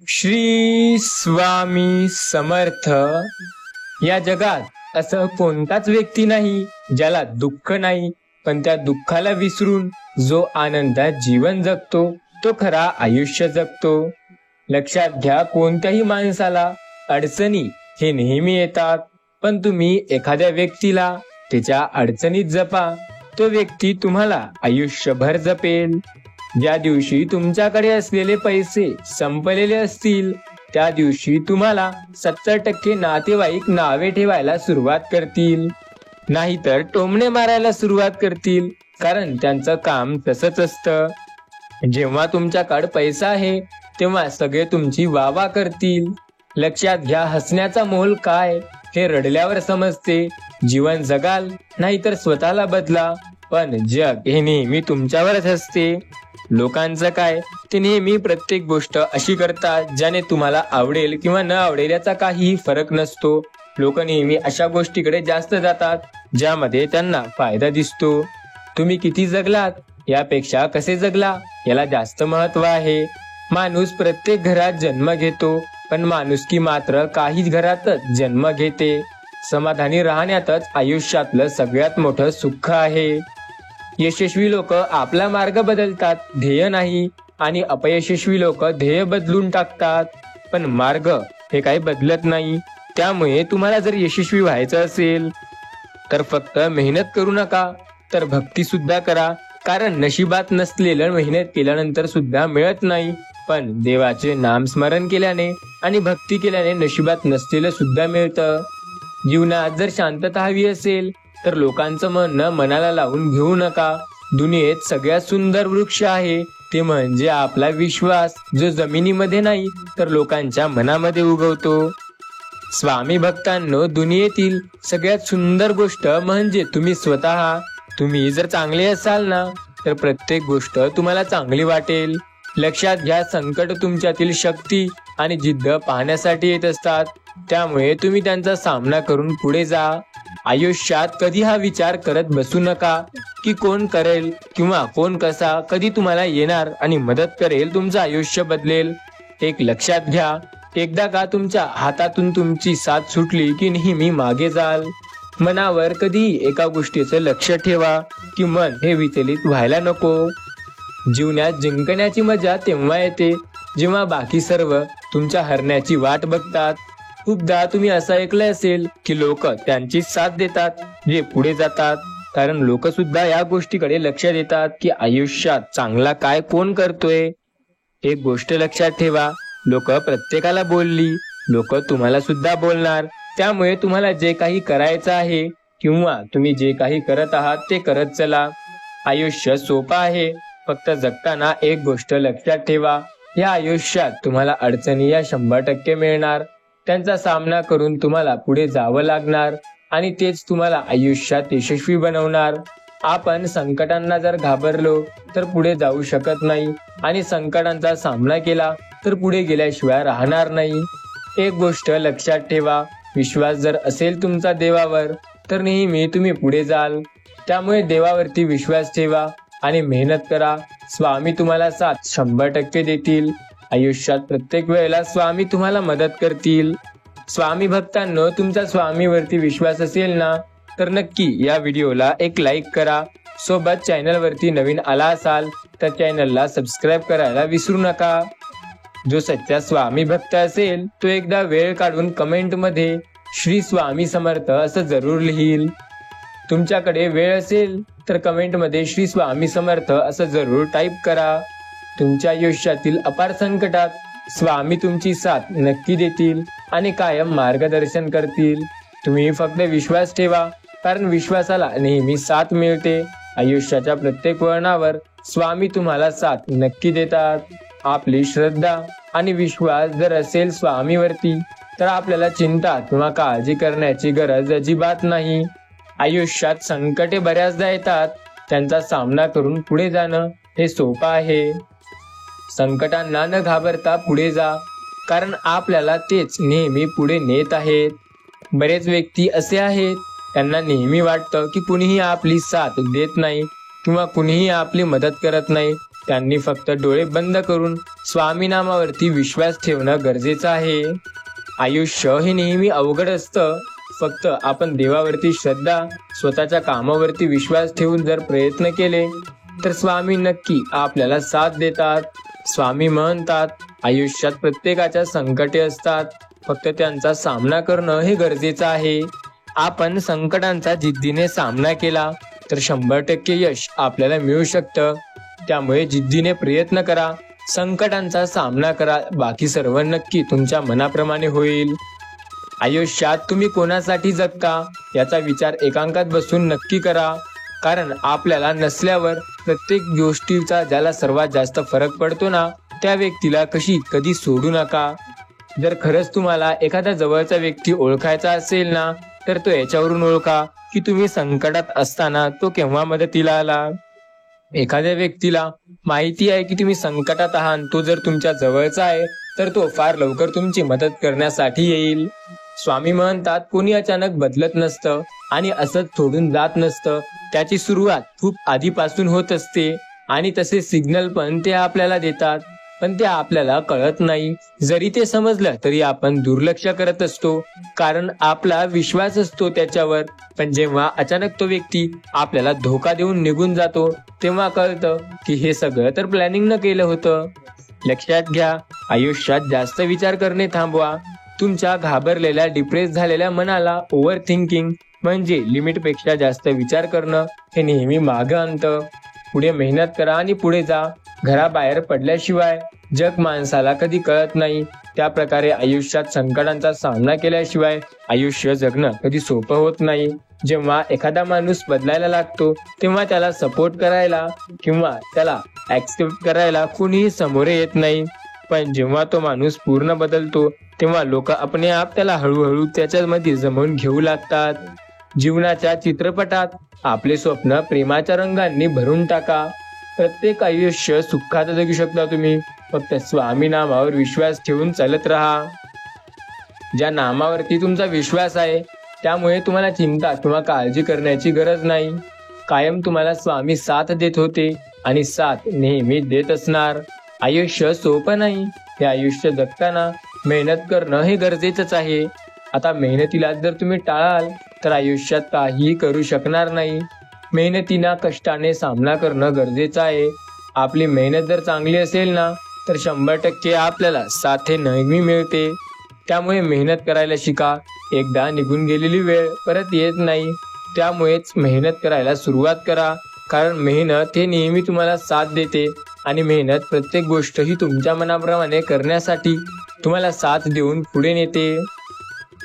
श्री स्वामी समर्थ. या जगात असं कोणताच व्यक्ती नाही ज्याला दुःख नाही, पण त्या दुःखाला विसरून जो आनंदात जीवन जगतो तो खरा आयुष्य जगतो. लक्षात घ्या, कोणत्याही माणसाला अडचणी हे नेहमी येतात, पण तुम्ही एखाद्या व्यक्तीला त्याच्या अडचणीत जपा, तो व्यक्ती तुम्हाला आयुष्यभर जपेल. ज्या दिवशी तुमच्याकडे असलेले पैसे संपलेले असतील त्या दिवशी तुम्हाला 70% नातेवाईक नावे ठेवायला सुरुवात करतील, नाहीतर टोमणे मारायला सुरुवात करतील, कारण त्यांचं काम तसंच असतं. जेव्हा तुमच्याकडे पैसा आहे तेव्हा सगळे तुमची वाह करतील. लक्षात घ्या, हसण्याचा मोल काय हे रडल्यावर समजते. जीवन जगाल नाहीतर स्वतःला बदला, पण जग हे नेहमी तुमच्यावरच हसते. लोकांचं काय, ते नेहमी प्रत्येक गोष्ट अशी करतात ज्याने तुम्हाला आवडेल किंवा न आवडेल याचा काहीही फरक नसतो. लोक नेहमी अशा गोष्टीकडे जास्त जातात ज्यामध्ये त्यांना फायदा दिसतो. तुम्ही किती जगलात यापेक्षा कसे जगला याला जास्त महत्व आहे. माणूस प्रत्येक घरात जन्म घेतो, पण माणुसकी मात्र काहीच घरातच जन्म घेते. समाधानी राहण्यातच आयुष्यातलं सगळ्यात मोठं सुख आहे. यशस्वी लोक आपला मार्ग बदलतात, ध्येय नाही, आणि अपयशस्वी लोक ध्येय बदलून टाकतात, पण मार्ग हे काही बदलत नाही. त्यामुळे तुम्हाला जर यशस्वी व्हायचं असेल तर फक्त मेहनत करू नका, तर भक्ती सुद्धा करा. कारण नशिबात नसलेलं मेहनत केल्यानंतर सुद्धा मिळत नाही, पण देवाचे नाम स्मरण केल्याने आणि भक्ती केल्याने नशिबात नसलेलं सुद्धा मिळतं. जीवनात जर शांतता हवी असेल तर लोकांचं म्हणणं मनाला लावून घेऊ नका. दुनियेत सगळ्यात सुंदर वृक्ष आहे ते म्हणजे आपला विश्वास, जो जमिनीमध्ये नाही तर लोकांच्या मनामध्ये उगवतो. स्वामी भक्तांनो, दुनियेतील सगळ्यात सुंदर गोष्ट म्हणजे तुम्ही स्वतः. तुम्ही जर चांगले असाल ना तर प्रत्येक गोष्ट तुम्हाला चांगली वाटेल. लक्षात घ्या, संकट तुमच्यातील शक्ती आणि जिद्द पाहण्यासाठी येत असतात, त्यामुळे तुम्ही त्यांचा सामना करून पुढे जा. आयुष्यात कधी हा विचार करत बसू नका की कोण करेल किंवा कोण कसा कधी तुम्हाला येणार आणि मदत करेल तुमचं आयुष्य बदलेल. एक लक्षात घ्या, एकदा का तुमच्या हातातून तुमची साथ सुटली की नेहमी मागे जाल. मनावर कधी एका गोष्टीचं लक्ष ठेवा की मन हे विचलित व्हायला नको. जीवनात जिंकण्याची मजा तेव्हा येते जेव्हा बाकी सर्व तुमच्या हरण्याची वाट बघतात. खूपदा तुम्ही असं ऐकलं असेल की लोक त्यांची साथ देतात जे पुढे जातात, कारण लोक सुद्धा या गोष्टीकडे लक्ष देतात की आयुष्यात चांगला काय कोण करतोय. एक गोष्ट लक्षात ठेवा, लोक प्रत्येकाला बोलली, लोक तुम्हाला सुद्धा बोलणार. त्यामुळे तुम्हाला जे काही करायचं आहे किंवा तुम्ही जे काही करत आहात ते करत चला. आयुष्य सोपं आहे, फक्त जगताना एक गोष्ट लक्षात ठेवा, या आयुष्यात तुम्हाला अडचणी या 100% मिळणार. त्यांचा सामना करून तुम्हाला पुढे जावं लागणार आणि तेच तुम्हाला आयुष्यात यशस्वी बनवणार. आपण संकटांना जर घाबरलो तर पुढे जाऊ शकत नाही, आणि संकटांचा सामना केला तर पुढे गेल्याशिवाय राहणार नाही. एक गोष्ट लक्षात ठेवा, विश्वास जर असेल तुमचा देवावर तर नेहमी तुम्ही पुढे जाल. त्यामुळे देवावरती विश्वास ठेवा आणि मेहनत करा. स्वामी तुम्हाला साथ 100% देतील. आयुष्यात प्रत्येक वेळेला स्वामी तुम्हाला मदत करतील. स्वामी भक्तांनो, तुमचा स्वामीवरती विश्वास असेल ना तर नक्की या व्हिडिओला एक लाईक करा. सोबत चॅनलवरती नवीन आला असाल तर चॅनलला सबस्क्राईब करायला विसरू नका. जो सच्चा स्वामी भक्त असेल तो एकदा वेळ काढून कमेंटमध्ये श्री स्वामी समर्थ असं जरूर लिहील. तुमच्याकडे वेळ असेल तर कमेंटमध्ये श्री स्वामी समर्थ असं जरूर टाईप करा. तुमच्या आयुष्यातील अपार संकटात स्वामी तुमची साथ नक्की देतील आणि कायम मार्गदर्शन करतील. तुम्ही फक्त विश्वास ठेवा, कारण विश्वासाला नेहमी साथ मिळते. आयुष्याच्या प्रत्येक वळणावर स्वामी तुम्हाला साथ नक्की देतात. आपली श्रद्धा आणि विश्वास जर असेल स्वामीवरती तर आपल्याला चिंता किंवा काळजी करण्याची गरज अजिबात नाही. आयुष्यात संकटे बऱ्याचदा येतात, त्यांचा सामना करून पुढे जाणं हे सोपं आहे. संकटांना न घाबरता पुढे जा, कारण आपल्याला तेच नेहमी पुढे नेत आहेत. बरेच व्यक्ती असे आहेत, त्यांना नेहमी वाटतं की कुणीही आपली साथ देत नाही किंवा कुणीही आपली मदत करत नाही, त्यांनी फक्त डोळे बंद करून स्वामी नामावरती विश्वास ठेवणं गरजेचं आहे. आयुष्य हे नेहमी अवघड असतं. फक्त आपण देवावरती श्रद्धा, स्वतःच्या कामावरती विश्वास ठेवून जर प्रयत्न केले तर स्वामी नक्की आपल्याला साथ देतात. स्वामी म्हणतात, आयुष्यात प्रत्येकाच्या संकटे असतात, फक्त त्यांचा सामना करणं हे गरजेचं आहे. आपण संकटांचा जिद्दीने सामना केला तर 100% यश आपल्याला मिळू शकतं. त्यामुळे जिद्दीने प्रयत्न करा, संकटांचा सामना करा, बाकी सर्व नक्की तुमच्या मनाप्रमाणे होईल. आयुष्यात तुम्ही कोणासाठी जगता याचा विचार एकांतात बसून नक्की करा. कारण आपल्याला नसल्यावर प्रत्येक गोष्टीचा ज्याला सर्वात जास्त फरक पडतो ना, त्या व्यक्तीला कधी सोडू नका. जर खरंच तुम्हाला एखादा जवळचा व्यक्ती ओळखायचा असेल ना, तर तो याच्यावरून ओळखा की तुम्ही संकटात असताना तो केव्हा मदतीला आला. एखाद्या व्यक्तीला माहिती आहे की तुम्ही संकटात आहात, तो जर तुमच्या जवळचा आहे तर तो फार लवकर तुमची मदत करण्यासाठी येईल. स्वामी म्हणतात, कोणी अचानक बदलत नसतं आणि असंच सोडून जात नसतं. त्याची सुरुवात खूप आधीपासून होत असते आणि तसे सिग्नल पण ते आपल्याला देतात, पण ते आपल्याला कळत नाही. जरी ते समजलं तरी आपण दुर्लक्ष करत असतो, कारण आपला विश्वास असतो त्याच्यावर. पण जेव्हा अचानक तो व्यक्ती आपल्याला धोका देऊन निघून जातो तेव्हा कळतं की हे सगळं तर प्लॅनिंग न केलं होतं. लक्षात घ्या, आयुष्यात जास्त विचार करणे थांबवा. तुमच्या घाबरलेल्या, डिप्रेस झालेल्या मनाला ओव्हर थिंकिंग म्हणजे लिमिटपेक्षा जास्त विचार करणं हे नेहमी मागं आणतं. पुढे मेहनत करा आणि पुढे जा. घराबाहेर पडल्याशिवाय जग माणसाला कधी कळत नाही. त्या प्रकारे आयुष्यात संकटांचा सामना केल्याशिवाय आयुष्य जगणं कधी सोपं होत नाही. जेव्हा एखादा माणूस बदलायला लागतो तेव्हा त्याला सपोर्ट करायला किंवा त्याला ऍक्सेप्ट करायला कोणीही समोर येत नाही. पण जेव्हा तो माणूस पूर्ण बदलतो तेव्हा लोक आपणे आप त्याला हळूहळू त्याच्यामध्ये जमवून घेऊ लागतात. जीवनाच्या चित्रपटात आपले स्वप्न प्रेमाच्या रंगांनी भरून टाका. प्रत्येक आयुष्य सुखात जगू शकता तुम्ही. फक्त स्वामी नामावर विश्वास ठेवून चालत राहा. ज्या नामावरती तुमचा विश्वास आहे त्यामुळे तुम्हाला चिंता किंवा काळजी करण्याची गरज नाही. कायम तुम्हाला स्वामी साथ देत होते आणि साथ नेहमी देत असणार. आयुष्य सोपं नाही. हे आयुष्य जगताना मेहनत करणं हे गरजेचंच आहे. आता मेहनतीला जर तुम्ही टाळाल तर आयुष्यात काहीही करू शकणार नाही. मेहनतीना, कष्टाने सामना करणं गरजेचं आहे. आपली मेहनत जर चांगली असेल ना तर 100% आपल्याला साथ नेहमी मिळते. त्यामुळे मेहनत करायला शिका. एकदा निघून गेलेली वेळ परत येत नाही. त्यामुळेच मेहनत करायला सुरुवात करा, कारण मेहनत हे नेहमी तुम्हाला साथ देते आणि मेहनत प्रत्येक गोष्ट ही तुमच्या मनाप्रमाणे करण्यासाठी तुम्हाला साथ देऊन पुढे नेते.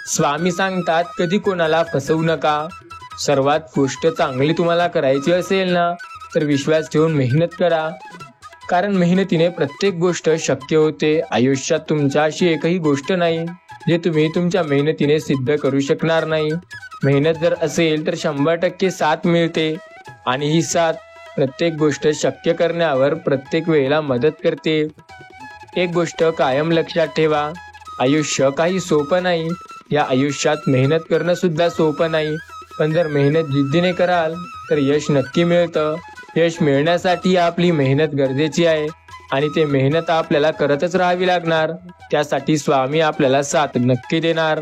स्वामी सांगतात, कधी कोणाला फसवू नका. सर्वात गोष्ट चांगली तुम्हाला करायची असेल ना तर विश्वास ठेवून मेहनत करा, कारण मेहनतीने प्रत्येक गोष्ट शक्य होते. आयुष्यात तुमच्या अशी एकही गोष्ट नाही जे तुम्ही तुमच्या मेहनतीने सिद्ध करू शकणार नाही. मेहनत जर असेल तर 100% साथ मिळते आणि ही साथ प्रत्येक गोष्ट शक्य करण्यावर प्रत्येक वेळेला मदत करते. एक गोष्ट कायम लक्षात ठेवा, आयुष्य काही सोपं नाही. या आयुष्यात मेहनत करणं सुद्धा सोपं नाही, पण जर मेहनत जिद्दीने कराल तर यश नक्की मिळतं. यश मिळण्यासाठी आपली मेहनत गरजेची आहे आणि ते मेहनत आपल्याला करतच राहावी लागणार. त्यासाठी स्वामी आपल्याला साथ नक्की देणार.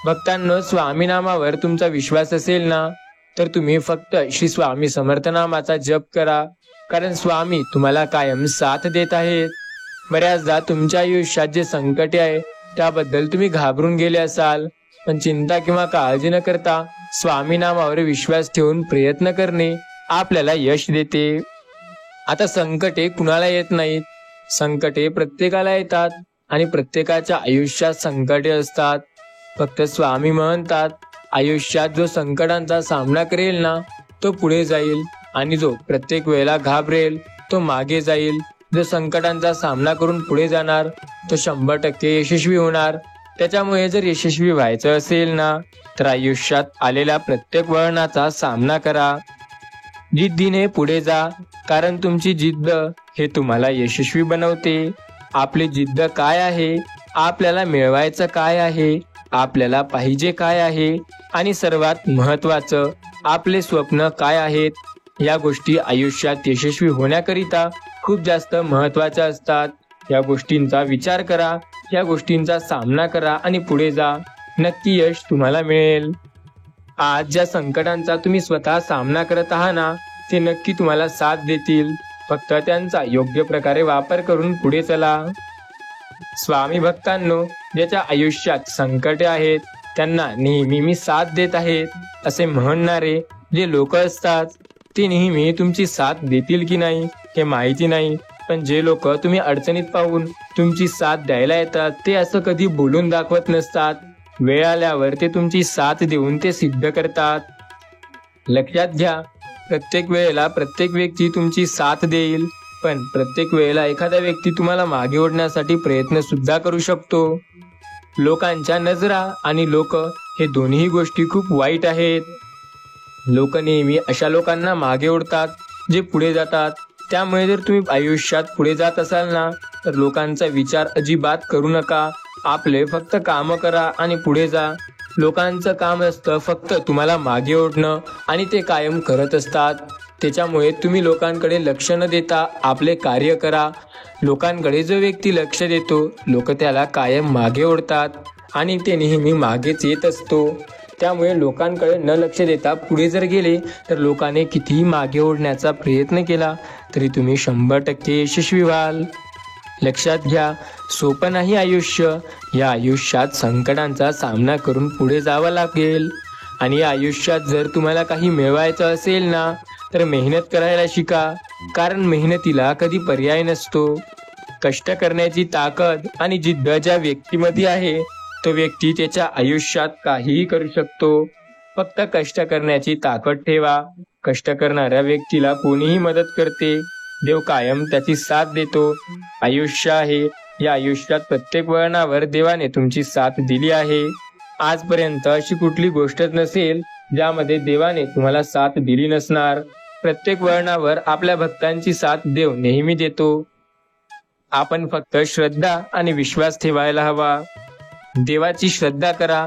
भक्तांनो, स्वामी नामावर तुमचा विश्वास असेल ना तर तुम्ही फक्त श्री स्वामी समर्थ नामाचा जप करा, कारण स्वामी तुम्हाला कायम साथ देत आहेत. बऱ्याचदा तुमच्या आयुष्यात जे संकटे आहे त्याबद्दल तुम्ही घाबरून गेले असाल, पण चिंता किंवा काळजी न करता स्वामी नामावर विश्वास ठेवून प्रयत्न करणे आपल्याला यश देते. आता संकटे कुणाला येत नाहीत. संकटे प्रत्येकाला येतात आणि प्रत्येकाच्या आयुष्यात संकटे असतात. फक्त स्वामी म्हणतात, आयुष्यात जो संकटांचा सामना करेल ना तो पुढे जाईल आणि जो प्रत्येक वेळेला घाबरेल तो मागे जाईल. जो संकटांचा सामना करून पुढे जाणार तो 100% यशस्वी होणार. त्याच्यामुळे जर यशस्वी व्हायचं असेल ना तर आयुष्यात आलेल्या प्रत्येक वळणाचा सामना करा. जिद्दीने पुढे जा, कारण तुमची जिद्द हे तुम्हाला यशस्वी बनवते. आपली जिद्द काय आहे, आपल्याला मिळवायचं काय आहे, आपल्याला पाहिजे काय आहे आणि सर्वात महत्त्वाचं आपले स्वप्न काय आहेत, या गोष्टी आयुष्यात यशस्वी होण्याकरिता खूप जास्त महत्त्वाच्या असतात. या गोष्टींचा विचार करा, या गोष्टींचा सामना करा आणि पुढे जा. नक्की यश तुम्हाला मिळेल. आज ज्या संकटांचा तुम्ही स्वतः सामना करत आहात ना, ते नक्की तुम्हाला साथ देतील. फक्त त्यांचा योग्य प्रकारे वापर करून पुढे चला. स्वामी भक्तांनो, ज्याच्या आयुष्यात संकटे आहेत त्यांना नेहमी मी साथ देत आहेत असे म्हणणारे जे लोक असतात, ते नेहमी तुमची साथ देतील की नाही हे माहिती नाही, पण जे लोक तुम्ही अडचणीत पाहून तुमची साथ द्यायला येतात ते असं कधी बोलून दाखवत नसतात. वेळ आल्यावर ते तुमची साथ देऊन ते सिद्ध करतात. लक्षात घ्या, प्रत्येक वेळेला प्रत्येक व्यक्ती तुमची साथ देईल, पण प्रत्येक वेळेला एखादा व्यक्ती तुम्हाला मागे ओढण्यासाठी प्रयत्न सुद्धा करू शकतो. लोकांच्या नजरा आणि लोक हे दोन्ही गोष्टी खूप वाईट आहेत. लोक नेहमी अशा लोकांना मागे ओढतात जे पुढे जातात. त्यामुळे जर तुम्ही आयुष्यात पुढे जात असाल ना, तर लोकांचा विचार अजिबात करू नका. आपले फक्त काम करा आणि पुढे जा. लोकांचं काम असतं फक्त तुम्हाला मागे ओढणं आणि ते कायम करत असतात. त्याच्यामुळे तुम्ही लोकांकडे लक्ष न देता आपले कार्य करा. लोकांकडे जो व्यक्ती लक्ष देतो, लोक त्याला कायम मागे ओढतात आणि ते नेहमी मागेच येत असतो. त्यामुळे लोकांकडे न लक्ष देता पुढे जर गेले तर लोकांनी कितीही मागे ओढण्याचा प्रयत्न केला तरी तुम्ही 100% यशस्वी व्हाल. लक्षात घ्या, सोपं नाही आयुष्य. या आयुष्यात संकटांचा सामना करून पुढे जावं लागेल. आणि या आयुष्यात जर तुम्हाला काही मिळवायचं असेल ना, तर मेहनत करायला शिका, कारण मेहनतीला कधी पर्याय नसतो. कष्ट करण्याची ताकद आणि जिद्द ज्या व्यक्तीमध्ये आहे, तो व्यक्ती त्याच्या आयुष्यात काहीही करू शकतो. फक्त कष्ट करण्याची ताकद ठेवा. कष्ट करणाऱ्या व्यक्तीला कोणीही मदत करते. देव कायम त्याची साथ देतो. आयुष्य आहे, या आयुष्यात प्रत्येक वळणावर देवाने तुमची साथ दिली आहे. आजपर्यंत अशी कुठली गोष्टच नसेल ज्यामध्ये देवाने तुम्हाला साथ दिली नसणार. प्रत्येक वळणावर आपल्या भक्तांची साथ देव नेहमी देतो. आपण फक्त श्रद्धा आणि विश्वास ठेवायला हवा. देवाची श्रद्धा करा,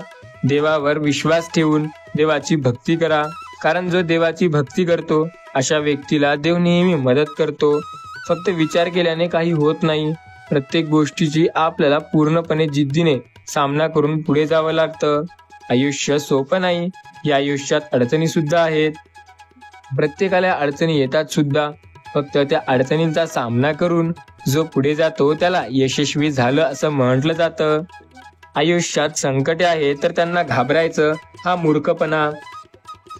देवावर विश्वास ठेवून देवाची भक्ती करा, कारण जो देवाची भक्ती करतो अशा व्यक्तीला देव नेहमी मदत करतो. फक्त विचार केल्याने काही होत नाही. प्रत्येक गोष्टीची आपल्याला पूर्णपणे जिद्दीने सामना करून पुढे जावं लागतं. आयुष्य सोपं नाही. या आयुष्यात अडचणी सुद्धा आहेत. प्रत्येकाला अडचणी येतात सुद्धा. फक्त त्या अडचणींचा सामना करून जो पुढे जातो त्याला यशस्वी झालं असं म्हटलं जातं. आयुष्यात संकटे आहे तर त्यांना घाबरायचं हा मूर्खपणा.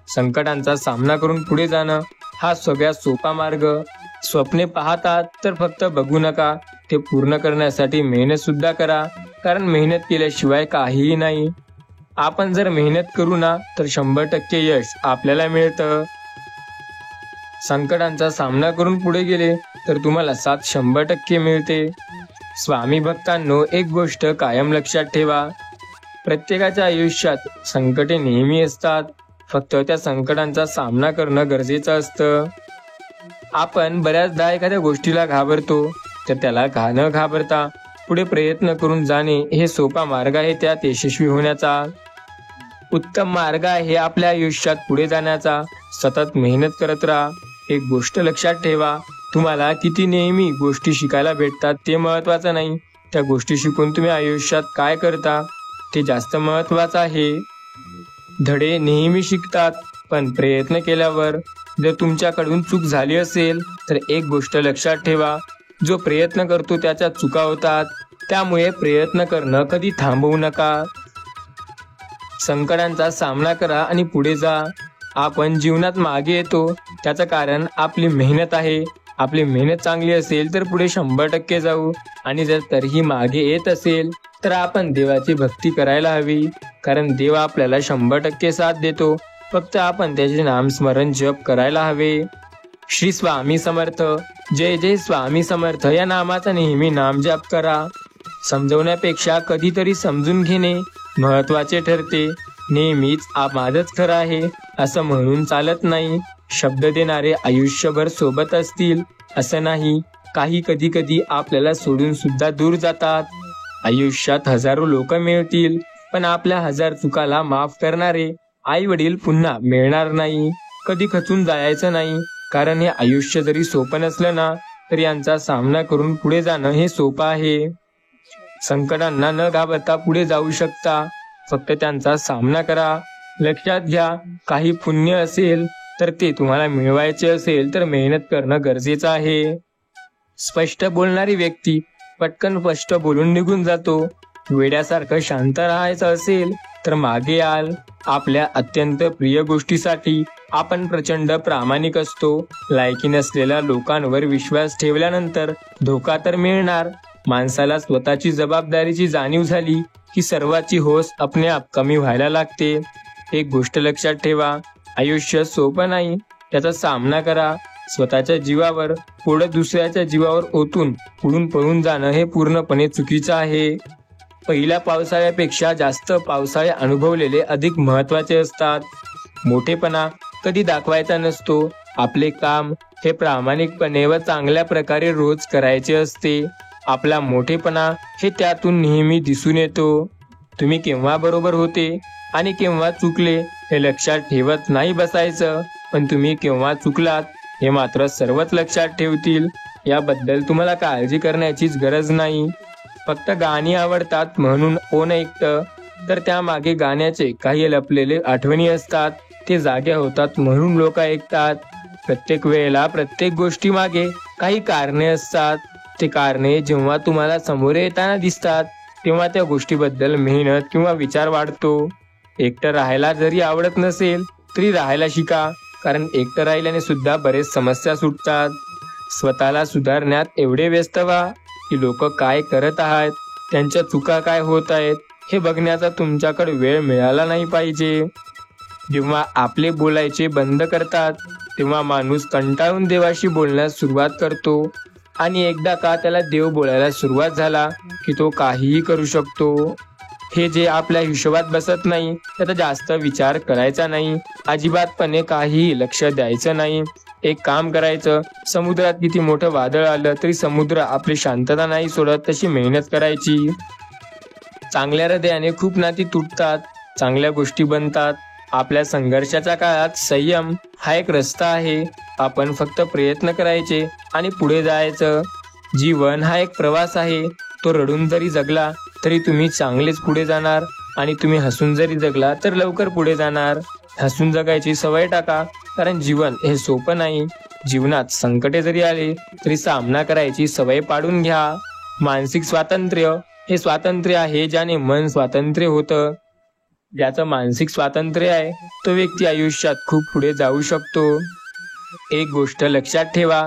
संकटांचा सामना करून पुढे जाणं हा सगळ्यात सोपा मार्ग. स्वप्ने पाहतात तर फक्त बघू नका, ते पूर्ण करण्यासाठी मेहनत सुद्धा करा, कारण मेहनत केल्याशिवाय काहीही नाही. आपण जर मेहनत करू ना तर 100% यश आपल्याला मिळतं. संकटांचा सामना करून पुढे गेले तर तुम्हाला साथ 100% मिळते. स्वामी भक्तांनो, एक गोष्ट कायम लक्षात ठेवा, प्रत्येकाच्या आयुष्यात संकटे नेहमी असतात. फक्त त्या संकटांचा सामना करणं गरजेचं असतं. आपण बऱ्याचदा एखाद्या गोष्टीला घाबरतो, तर त्याला न घाबरता पुढे प्रयत्न करून जाणे हे सोपा मार्ग आहे त्यात यशस्वी होण्याचा. उत्तम मार्ग आहे आपल्या आयुष्यात पुढे जाण्याचा. सतत मेहनत करत राहा. एक गोष्ट लक्षात ठेवा, तुम्हाला किती नेहमी गोष्टी शिकायला भेटतात ते महत्त्वाचं नाही, त्या गोष्टी शिकून तुम्ही आयुष्यात काय करता ते जास्त महत्त्वाचं आहे. धडे नेहमी शिकतात, पण प्रयत्न केल्यावर जर तुमच्याकडून चूक झाली असेल तर एक गोष्ट लक्षात ठेवा, जो प्रयत्न करतो त्याच्या चुका होतात. त्यामुळे प्रयत्न करणं कधी थांबवू नका. संकटांचा सामना करा आणि पुढे जा. आपण जीवनात मागे येतो त्याचं कारण आपली मेहनत आहे. आपली मेहनत चांगली असेल तर पुढे 100% जाऊ, आणि जर तरीही मागे येत असेल तर आपण देवाची भक्ती करायला हवी, कारण देव आपल्याला 100% साथ देतो. फक्त आपण त्याचे नामस्मरण जप करायला हवे. श्री स्वामी समर्थ. जय जय स्वामी समर्थ या नामाचा नेहमी नाम जप करा. समजवण्यापेक्षा कधीतरी समजून घेणे महत्त्वाचे ठरते. नेहमीच माझंच खरं आहे असं म्हणून चालत नाही. शब्द देणारे आयुष्यभर सोबत असतील असं नाही. काही कधी कधी आपल्याला सोडून सुद्धा दूर जातात. आयुष्यात हजारो लोक मिळतील, पण आपल्या 1000 चुकाला माफ करणारे आई वडील पुन्हा मिळणार नाही. कधी खचून जायचं नाही, कारण हे आयुष्य जरी सोपं नसलं ना तर यांचा सामना करून पुढे जाणं हे सोपं आहे. संकटांना न घाबरता पुढे जाऊ शकता, फक्त त्यांचा सामना करा. लक्षात घ्या, काही पुण्य असेल तर ते तुम्हाला मिळवायचे असेल तर मेहनत करणं गरजेचं आहे. स्पष्ट बोलणारी व्यक्ती पटकन स्पष्ट बोलून निघून जातो. वेड्यासारखं शांत राहायचं असेल तर मागे याल. आपल्या अत्यंत प्रिय गोष्टीसाठी आपण प्रचंड प्रामाणिक असतो. लायकी नसलेल्या लोकांवर विश्वास ठेवल्यानंतर धोका तर मिळणार. माणसाला स्वतःची जबाबदारीची जाणीव झाली की सर्वाची होस आपणे आप कमी व्हायला लागते. एक गोष्ट लक्षात ठेवा, आयुष्य सोपं नाही, त्याचा सामना करा. स्वतःच्या जीवावर पुढे दुसऱ्याच्या जीवावर ओतून पुढून पळून जाणं हे पूर्णपणे चुकीचं आहे. पहिल्या पावसाळ्यापेक्षा जास्त पावसाळे अनुभवलेले अधिक महत्त्वाचे असतात. मोठेपणा कधी दाखवायचा नसतो. आपले काम हे प्रामाणिकपणे व चांगल्या प्रकारे रोज करायचे असते. आपला मोठेपणा हे त्यातून नेहमी दिसून येतो. तुम्ही केव्हा बरोबर होते आणि केव्हा चुकले हे लक्षात ठेवत नाही बसायचं, पण तुम्ही केव्हा चुकलात हे मात्र सर्वच लक्षात ठेवतील. याबद्दल तुम्हाला काळजी करण्याचीच गरज नाही. फक्त गाणी आवडतात म्हणून कोण ऐकतं, तर त्यामागे गाण्याचे काही लपलेले आठवणी असतात. ते जाग्या होतात म्हणून लोक ऐकतात. प्रत्येक वेळेला प्रत्येक गोष्टी मागे काही कारणे असतात. ते कारणे जेव्हा तुम्हाला समोर येताना दिसतात तेव्हा त्या गोष्टीबद्दल मेहनत किंवा विचार वाढतो. एकटं राहायला जरी आवडत नसेल तरी राहायला शिका, कारण एकटं राहिल्याने सुद्धा बरेच समस्या सुटतात. स्वतःला सुधारण्यात एवढे व्यस्त व्हा की लोक काय करत आहेत, त्यांच्या चुका काय होत आहेत हे बघण्याचा तुमच्याकडे वेळ मिळाला नाही पाहिजे. जेव्हा आपले बोलायचे बंद करतात तेव्हा माणूस कंटाळून देवाशी बोलण्यास सुरुवात करतो. आणि एकदा का त्याला देव बोलायला सुरुवात झाला की तो काहीही करू शकतो. हे जे आपल्या हिशोबात बसत नाही त्याचा जास्त विचार करायचा नाही. अजिबातपणे काहीही लक्ष द्यायचं नाही. एक काम करायचं, समुद्रात किती मोठं वादळ आलं तरी समुद्र आपली शांतता नाही सोडत, तशी मेहनत करायची. चांगल्या हृदयाने खूप नाती तुटतात, चांगल्या गोष्टी बनतात. आपल्या संघर्षाच्या काळात संयम हा एक रस्ता आहे. आपण फक्त प्रयत्न करायचे आणि पुढे जायचं. जीवन हा एक प्रवास आहे. तो रडून जरी जगला तरी तुम्ही चांगलेच पुढे जाणार, आणि तुम्ही हसून जरी जगला तर लवकर पुढे जाणार. हसून जगायची सवय टाका, कारण जीवन हे सोपं नाही. जीवनात संकटे जरी आले तरी सामना करायची सवय पाडून घ्या. मानसिक स्वातंत्र्य हे स्वातंत्र्य आहे ज्याने मन स्वातंत्र्य होतं. ज्याचं मानसिक स्वातंत्र्य आहे तो व्यक्ती आयुष्यात खूप पुढे जाऊ शकतो. एक गोष्ट लक्षात ठेवा,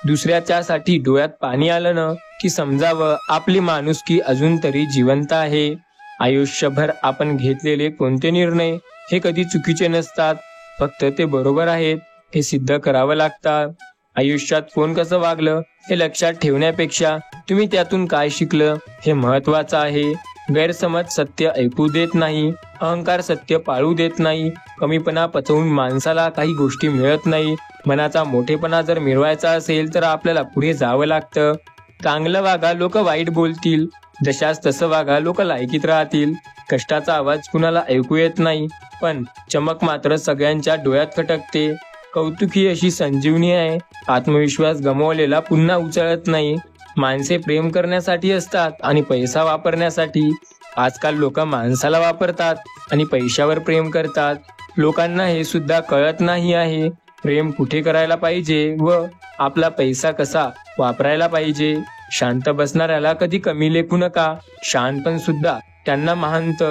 दुसऱ्याच्यासाठी डोळ्यात पाणी आलं ना की समजावं आपली माणुसकी अजून तरी जिवंत आहे. आयुष्यभर आपण घेतलेले कोणते निर्णय हे कधी चुकीचे नसतात, फक्त ते बरोबर आहेत हे सिद्ध करावं लागतं. आयुष्यात कोण कसं वागलं हे लक्षात ठेवण्यापेक्षा तुम्ही त्यातून काय शिकलं हे महत्त्वाचं आहे. गैरसमज सत्य ऐकू देत नाही, अहंकार सत्य पाळू देत नाही, कमीपणा पचवून माणसाला काही गोष्टी मिळत नाही. मनाचा मोठेपणा जर मिळवायचा असेल तर आपल्याला पुढे जावं लागतं. चांगलं वागा, लोक वाईट बोलतील. जशास तसं वागा, लोक लायकीत राहतील. कष्टाचा आवाज कुणाला ऐकू येत नाही, पण चमक मात्र सगळ्यांच्या डोळ्यात खटकते. कौतुक ही अशी संजीवनी आहे. आत्मविश्वास गमावलेला पुन्हा उचलत नाही. माणसे प्रेम करण्यासाठी असतात आणि पैसा वापरण्यासाठी. आजकाल लोक माणसाला वापरतात आणि पैशावर प्रेम करतात. लोकांना हे सुद्धा कळत नाही आहे प्रेम कुठे करायला पाहिजे व आपला पैसा कसा वापरायला पाहिजे. शांत बसणाऱ्याला कधी कमी लेखू नका, शहाणपण सुद्धा त्यांना महानत.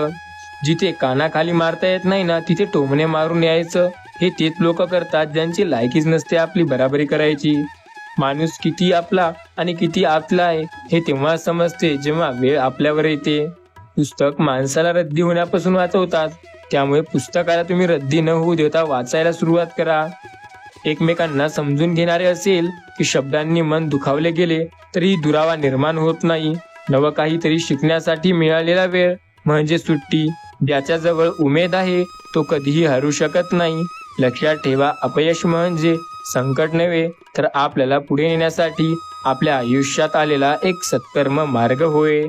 जिथे कानाखाली मारता येत नाही ना तिथे टोमणे मारून यायचं, हे तेच लोक करतात ज्यांची लायकीच नसते आपली बराबरी करायची. माणूस किती आपला आणि किती आपला आहे हे तेव्हा समजते जेव्हा वेळ आपल्यावर येते. पुस्तक माणसाला रद्दी होण्यापासून वाचवतात, त्यामुळे पुस्तकाला तुम्ही रद्दी न होऊ देता वाचायला सुरुवात करा. एकमेकांना समजून घेणारे असेल की शब्दांनी मन दुखावले गेले तरी दुरावा निर्माण होत नाही. नवं काहीतरी शिकण्यासाठी मिळालेला वेळ म्हणजे सुट्टी. ज्याच्याजवळ उमेद आहे तो कधीही हरू शकत नाही. लक्षात ठेवा, अपयश म्हणजे संकट नव्हे तर आपल्याला पुढे नेण्यासाठी आपल्या आयुष्यात आलेला एक सत्कर्म मार्ग होय.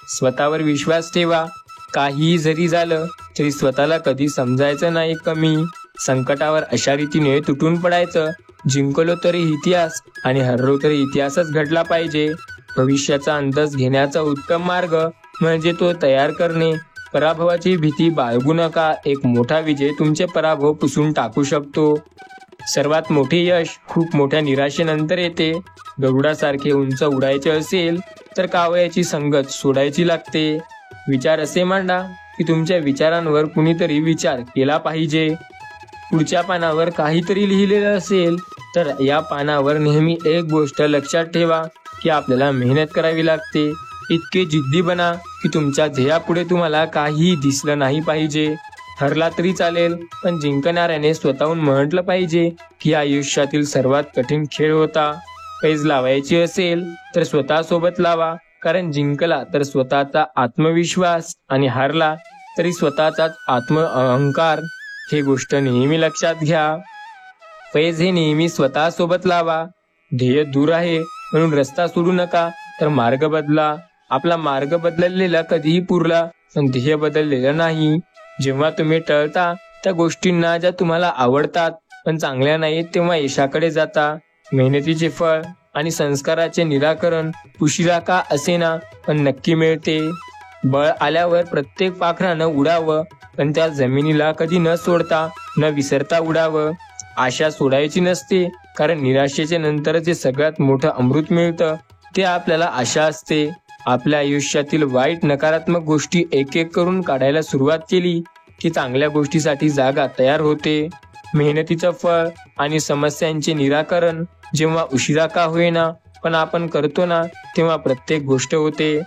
स्वतःवर विश्वास ठेवा. काहीही जरी झालं तरी स्वतःला कधी समजायचं नाही कमी. संकटावर अशा रीतीने तुटून पडायचं जिंकलो तरी इतिहास आणि हरलो तरी इतिहासच घडला पाहिजे. भविष्याचा अंदाज घेण्याचा उत्तम मार्ग म्हणजे तो तयार करणे. पराभवाची भीती बाळगू नका. एक मोठा विजय तुमचे पराभव पुसून टाकू शकतो. सर्वात मोठे यश खूप मोठ्या निराशेनंतर येते. गरुडासारखे उंच उडायचे असेल तर कावळ्याची संगत सोडायची लागते. विचार असे मांडा की तुमच्या विचारांवर कुणीतरी विचार केला पाहिजे. पुढच्या पानावर काहीतरी लिहिलेलं असेल तर या पानावर नेहमी एक गोष्ट लक्षात ठेवा की आपल्याला मेहनत करावी लागते. इतके जिद्दी बना की तुमच्या ध्येयापुढे तुम्हाला काहीही दिसलं नाही पाहिजे. हरला तरी चालेल, पण जिंकणाऱ्याने स्वतःहून म्हटलं पाहिजे की आयुष्यातील सर्वात कठीण खेळ होता. पैज लावायची असेल तर स्वतःसोबत लावा, कारण जिंकला तर स्वतःचा आत्मविश्वास आणि हारला तरी स्वतःचाच अहंकार. हे गोष्ट नेहमी लक्षात घ्या. पैज हे नेहमी स्वतःसोबत लावा. ध्येय दूर आहे म्हणून रस्ता सोडू नका, तर मार्ग बदला. आपला मार्ग बदललेला कधीही पुरला, पण ध्येय बदललेलं नाही. जेव्हा तुम्ही टळता त्या गोष्टींना ज्या तुम्हाला आवडतात पण चांगल्या नाहीत, तेव्हा यशाकडे जाता. मेहनतीचे फळ आणि संस्काराचे निराकरण उशिरा का असेना पण नक्की मिळते. बळ आल्यावर प्रत्येक पाखरानं उडावं, पण त्या जमिनीला कधी न सोडता न विसरता उडावं. आशा सोडायची नसते, कारण निराशेच्या नंतर जे सगळ्यात मोठं अमृत मिळतं ते आपल्याला आशा असते. आपल्या आयुष्यातील वाईट नकारात्मक गोष्टी एक एक करून काढायला सुरुवात केली की चांगल्या गोष्टीसाठी जागा तयार होते. मेहनतीचं फळ आणि समस्यांचे निराकरण जेव्हा उशिरा का होईना पण आपण करतो ना, तेव्हा प्रत्येक गोष्ट होते.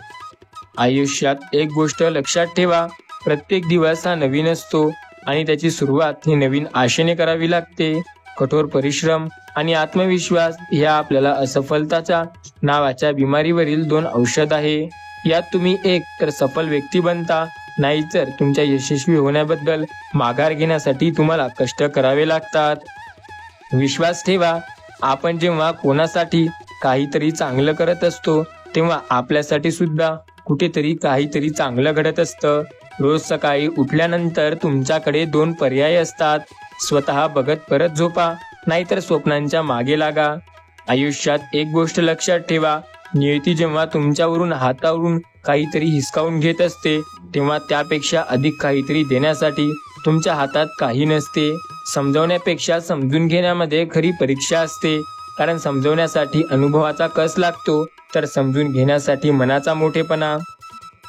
आयुष्यात एक गोष्ट लक्षात ठेवा, प्रत्येक दिवस हा नवीन असतो आणि त्याची सुरुवात ही नवीन आशेने करावी लागते. कठोर परिश्रम आणि आत्मविश्वास ह्या आपल्याला असफलताच्या नावाच्या बिमारीवरील 2 औषध आहे. यात तुम्ही एक तर सफल व्यक्ती बनता, नाहीतर तुमच्या यशस्वी होण्याबद्दल माघार घेण्यासाठी तुम्हाला कष्ट करावे लागतात. विश्वास ठेवा, आपण जेव्हा कोणासाठी काहीतरी चांगलं करत असतो तेव्हा आपल्यासाठी सुद्धा कुठेतरी काहीतरी चांगलं घडत असतं. रोज सकाळी उठल्यानंतर तुमच्याकडे 2 पर्याय असतात. स्वतः बघत परत झोपा, नाहीतर स्वप्नांच्या मागे लागा. आयुष्यात एक गोष्ट लक्षात ठेवा, नियती जेव्हा तुमच्यावरून हातावरून काहीतरी हिसकावून घेत असते तेव्हा त्यापेक्षा अधिक काहीतरी देण्यासाठी तुमच्या हातात काही नसते. समजवण्यापेक्षा समजून घेण्यामध्ये खरी परीक्षा असते, कारण समजवण्यासाठी अनुभवाचा कस लागतो, तर समजून घेण्यासाठी मनाचा मोठेपणा.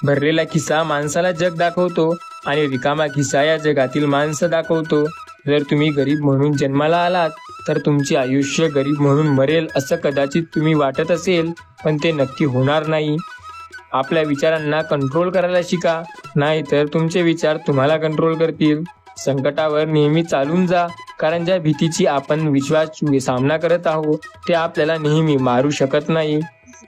भरलेला खिसा माणसाला जग दाखवतो आणि रिकामा खिसा या जगातील माणसं दाखवतो. जर तुम्ही गरीब म्हणून जन्माला आलात तर तुमचे आयुष्य गरीब म्हणून मरेल असं कदाचित तुम्ही वाटत असेल, पण ते नक्की होणार नाही. आपल्या विचारांना कंट्रोल करायला शिका, नाही तर तुमचे विचार तुम्हाला कंट्रोल करतील. संकटावर नेहमी चालून जा, कारण ज्या भीतीची आपण विश्वास सामना करत आहोत ते आपल्याला नेहमी मारू शकत नाही.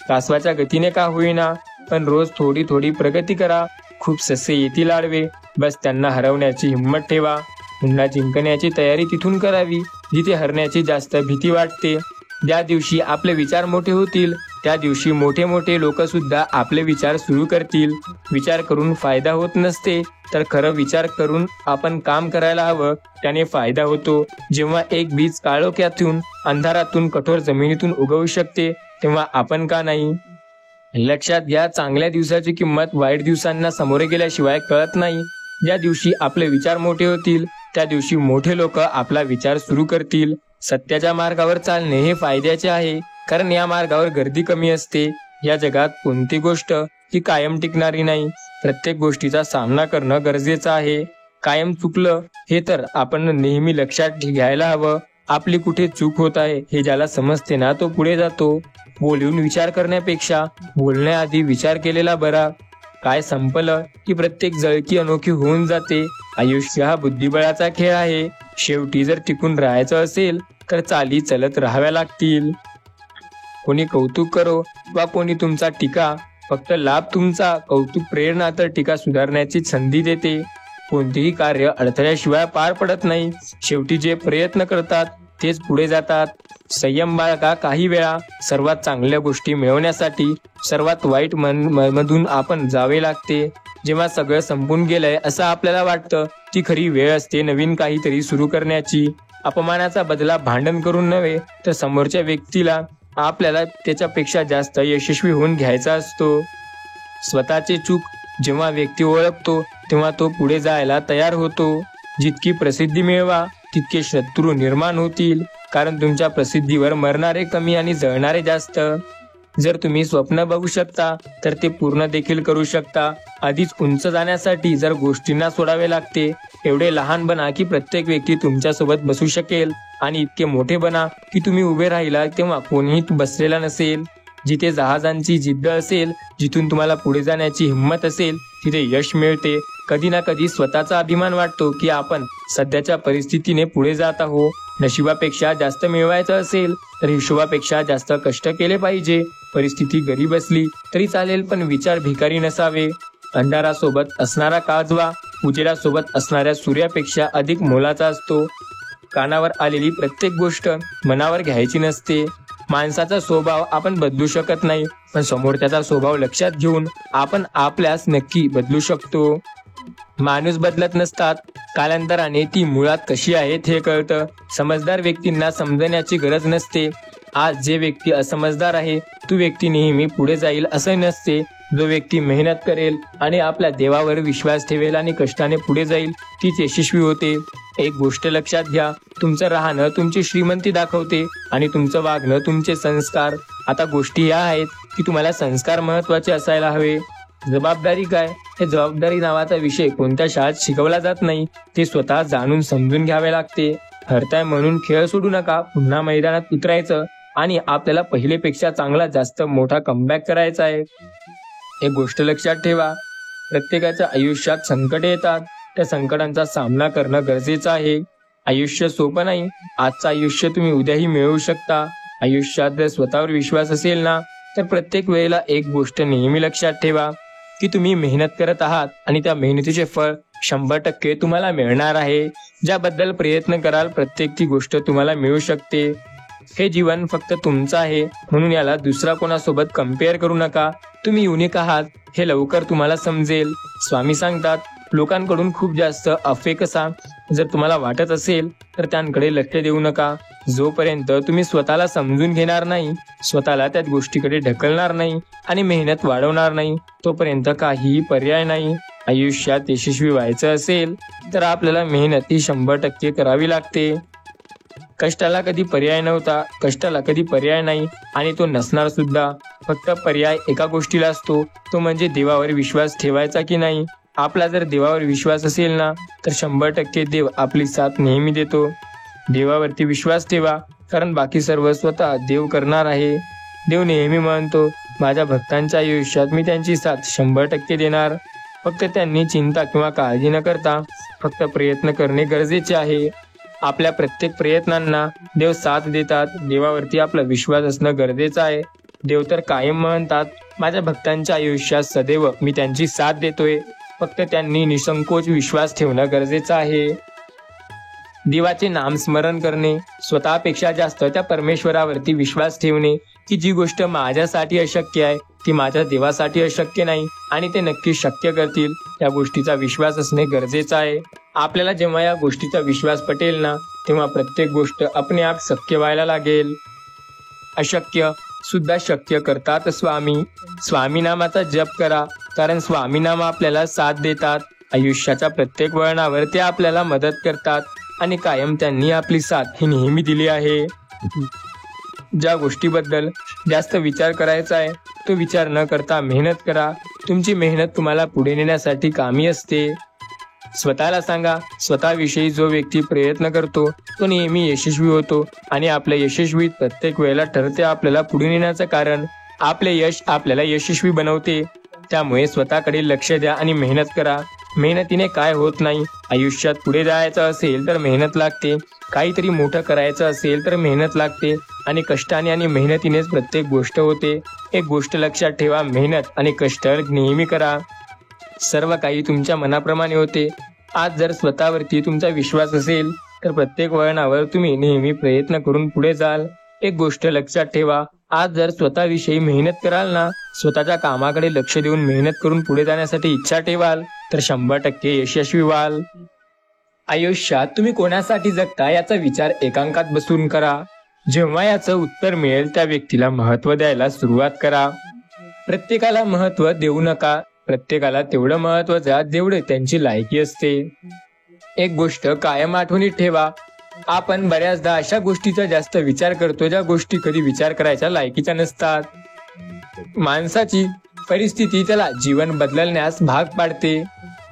कासवाच्या गतीने का होईना, पण रोज थोडी थोडी प्रगती करा. खूप ससे येतील आडवे, बस त्यांना हरवण्याची हिंमत ठेवा. पुन्हा जिंकण्याची तयारी तिथून करावी जिथे हरण्याची जास्त भीती वाटते. ज्या दिवशी आपले विचार मोठे होतील त्या दिवशी मोठे मोठे लोक सुद्धा आपले विचार सुरू करतील. विचार करून फायदा होत नसते, तर खरं विचार करून आपण काम करायला हवं, त्याने फायदा होतो. जेव्हा एक बीज काळोख्यातून अंधारातून कठोर जमिनीतून उगवू शकते तेव्हा आपण का नाही. लक्षात घ्या, चांगल्या दिवसाची किंमत वाईट दिवसांना सामोरे गेल्याशिवाय कळत नाही. ज्या दिवशी आपले विचार मोठे होतील त्या दिवशी मोठे लोक आपला विचार सुरू करतील. सत्याच्या मार्गावर चालणे हे फायद्याचे आहे, कारण या मार्गावर गर्दी कमी असते. या जगात कोणती गोष्ट ही कायम टिकणारी नाही. प्रत्येक गोष्टीचा सामना करणं गरजेचं आहे. कायम चुकलं हे तर आपण नेहमी लक्षात घ्यायला हवं. आपली कुठे चूक होत आहे हे ज्याला समजते ना तो पुढे जातो. बोलून विचार करण्यापेक्षा बोलण्याआधी विचार केलेला बरा. काय संपलं की प्रत्येक जळकी अनोखी होऊन जाते. आयुष्य हा बुद्धिबळाचा खेळ आहे. शेवटी जर टिकून राहायचं असेल तर चाली चलत राहाव्या लागतील. कोणी कौतुक करो वा कोणी तुमचा टीका, फक्त लाभ तुमचा. कौतुक प्रेरणा तर टीका सुधारण्याची संधी देते. कोणतेही कार्य अडथळ्याशिवाय पार पडत नाही. शेवटी जे प्रयत्न करतात तेच पुढे जातात. संयम बाळगा. काही वेळा सर्वात चांगल्या गोष्टी मिळवण्यासाठी सर्वात वाईट मधून आपण जावे लागते. जेव्हा सगळं संपून गेलंय असं आपल्याला वाटतं, ती खरी वेळ असते नवीन काहीतरी सुरू करण्याची. अपमानाचा बदला भांडण करून नव्हे, तर समोरच्या व्यक्तीला आपल्याला त्याच्यापेक्षा जास्त यशस्वी होऊन घ्यायचा असतो. स्वतःची चूक जेव्हा व्यक्ती ओळखतो तेव्हा तो पुढे जायला तयार होतो. जितकी प्रसिद्धी मिळवा तितके शत्रू निर्माण होतील, कारण तुमच्या प्रसिद्धीवर मरणारे कमी आणि जळणारे जास्त. जर तुम्ही स्वप्न बघू शकता तर ते पूर्ण देखील करू शकता. आधीच उंच जाण्यासाठी जर गोष्टींना सोडावे लागते, एवढे लहान बना की प्रत्येक व्यक्ती तुमच्यासोबत बसू शकेल, आणि इतके मोठे बना की तुम्ही उभे राहिला तेव्हा कोणीही बसलेला नसेल. जिथे जहाजांची जिद्द असेल, जिथून तुम्हाला पुढे जाण्याची हिंमत असेल, तिथे यश मिळते. कधी ना कधी स्वतःचा अभिमान वाटतो की आपण सध्याच्या परिस्थितीने पुढे जात आहोत. नशिबापेक्षा जास्त मिळवायचं असेल तर हिशोबापेक्षा जास्त कष्ट केले पाहिजे. परिस्थिती गरीब असली तरी चालेल, पण विचार भिकारी नसावे. अंधारासोबत असणारा काजवा उजेडासोबत असणाऱ्या सूर्यापेक्षा अधिक मोलाचा असतो. कानावर आलेली प्रत्येक गोष्ट मनावर घ्यायची नसते. माणसाचा स्वभाव आपण बदलू शकत नाही, पण समोरच्याचा स्वभाव लक्षात घेऊन आपण आपल्यास नक्की बदलू शकतो. माणूस बदलत नसतात, कालांतराने ती मुळात कशी आहेत हे कळतं. समजदार व्यक्तींना समजण्याची गरज नसते. आज जे व्यक्ती असमजदार आहे तो व्यक्ती नेहमी पुढे जाईल असं नसते. जो व्यक्ती मेहनत करेल आणि आपल्या देवावर विश्वास ठेवेल आणि कष्टाने पुढे जाईल तीच यशस्वी होते. एक गोष्ट लक्षात घ्या, तुमचं राहणं तुमची श्रीमंती दाखवते आणि तुमचं वागणं तुमचे संस्कार. आता गोष्टी या आहेत की तुम्हाला संस्कार महत्वाचे असायला हवे. जबाबदारी काय? हे जबाबदारी नावाचा विषय कोणत्या शाळेत शिकवला जात नाही. ते स्वतः जाणून समजून घ्यावे लागते. हरताय म्हणून खेळ सोडू नका, पुन्हा मैदानात उतरायचं आणि आपल्याला पहिलेपेक्षा चांगला जास्त मोठा कमबॅक करायचा आहे. एक गोष्ट लक्षात ठेवा, प्रत्येकाच्या आयुष्यात संकटे येतात. त्या संकटांचा सामना करणं गरजेचं आहे. आयुष्य सोपं नाही. आजचं आयुष्य तुम्ही उद्याही मिळवू शकता. आयुष्यात जर स्वतःवर विश्वास असेल ना, तर प्रत्येक वेळेला एक गोष्ट नेहमी लक्षात ठेवा की तुम्ही मेहनत करत आहात आणि त्या मेहनतीचे फळ 100% तुम्हाला मिळणार आहे. ज्याबद्दल प्रयत्न कराल प्रत्येक ती गोष्ट तुम्हाला मिळू शकते. हे जीवन फक्त तुमचं आहे, म्हणून याला दुसरा कोणासोबत कम्पेअर करू नका. तुम्ही युनिक आहात हे लवकर तुम्हाला समजेल. स्वामी सांगतात, लोकांकडून खूप जास्त अपेक्षा जर तुम्हाला वाटत असेल तर त्यांकडे लक्ष देऊ नका. जोपर्यंत तुम्ही स्वतःला समजून घेणार नाही, स्वतःला त्या गोष्टीकडे ढकलणार नाही आणि मेहनत वाढवणार नाही, तोपर्यंत काहीही पर्याय नाही. आयुष्यात यशस्वी व्हायचं असेल तर आपल्याला मेहनत ही 100% करावी लागते. कष्टाला कधी पर्याय नव्हता, कष्टाला कधी पर्याय नाही आणि तो नसणार सुद्धा. फक्त पर्याय एका गोष्टीला असतो, तो म्हणजे देवावर विश्वास ठेवायचा की नाही. आपला जर देवावर विश्वास असेल ना, तर 100% देव आपली साथ नेहमी देतो. देवावरती विश्वास ठेवा, कारण बाकी सर्व स्वतः देव करणार आहे. देव नेहमी म्हणतो, माझ्या भक्तांच्या आयुष्यात मी त्यांची साथ 100% देणार. फक्त त्यांनी चिंता किंवा काळजी न करता फक्त प्रयत्न करणे गरजेचे आहे. आपल्या प्रत्येक प्रयत्नांना देव साथ देतात. देवावरती आपला विश्वास असणं गरजेचं आहे. देव तर कायम म्हणतात, माझ्या भक्तांच्या आयुष्यात सदैव मी त्यांची साथ देतोय. फक्त त्यांनी निसंकोच विश्वास ठेवणं गरजेचं आहे. देवाचे नामस्मरण करणे, स्वतःपेक्षा जास्त त्या परमेश्वरावरती विश्वास ठेवणे की जी गोष्ट माझ्यासाठी अशक्य आहे ती माझ्या देवासाठी अशक्य नाही आणि ते नक्की शक्य करतील, त्या गोष्टीचा विश्वास असणे गरजेचं आहे. आपल्याला जेव्हा या गोष्टीचा विश्वास पटेल ना, तेव्हा प्रत्येक गोष्ट आपणे आप शक्य व्हायला लागेल. अशक्य सुद्धा शक्य करतात स्वामी. स्वामी नामाचा जप करा, कारण स्वामी नाम आपल्याला साथ देतात. आयुष्याच्या प्रत्येक वळणावर ते आपल्याला मदत करतात आणि कायम त्यांनी आपली साथ ही नेहमी दिली आहे. ज्या गोष्टीबद्दल जास्त विचार करायचा आहे तो विचार न करता मेहनत करा. तुमची मेहनत तुम्हाला पुढे नेण्यासाठी कामी असते. स्वतःला सांगा, स्वतःविषयी जो व्यक्ती प्रयत्न करतो तो नेहमी यशस्वी होतो आणि आपल्या यशस्वीत प्रत्येक वेळेला ठरते आपल्याला पुढे नेण्याचं कारण. आपले यश आपल्याला यशस्वी बनवते. त्यामुळे स्वतःकडे लक्ष द्या आणि मेहनत करा. मेहनतीने काय होत नाही. आयुष्यात पुढे जायचं असेल तर मेहनत लागते. काहीतरी मोठं करायचं असेल तर मेहनत लागते आणि कष्टाने आणि मेहनतीनेच प्रत्येक गोष्ट होते. एक गोष्ट लक्षात ठेवा, मेहनत आणि कष्ट नेहमी करा. सर्व काही तुमच्या मनाप्रमाणे होते. आज जर स्वतःवरती तुमचा विश्वास असेल तर प्रत्येक वळणावर तुम्ही नेहमी प्रयत्न करून पुढे जाल. एक गोष्ट लक्षात ठेवा, आज जर स्वतःविषयी मेहनत कराल ना, स्वतःच्या कामाकडे लक्ष देऊन मेहनत करून पुढे जाण्यासाठी इच्छा ठेवाल, तर 100% यशस्वी व्हाल. आयुष्यात तुम्ही कोणासाठी जगता याचा विचार एकांतात बसून करा. जेव्हा याचं उत्तर मिळेल त्या व्यक्तीला महत्त्व द्यायला सुरुवात करा. प्रत्येकाला महत्त्व देऊ नका. प्रत्येकाला तेवढं महत्त्व द्या जेवढे त्यांची लायकी असते. एक गोष्ट कायम आठवणीत ठेवा, आपण बऱ्याचदा अशा गोष्टीचा जास्त विचार करतो ज्या गोष्टी कधी विचार करायच्या लायकीच्या नसतात. माणसाची परिस्थिती त्याला जीवन बदलण्यास भाग पाडते.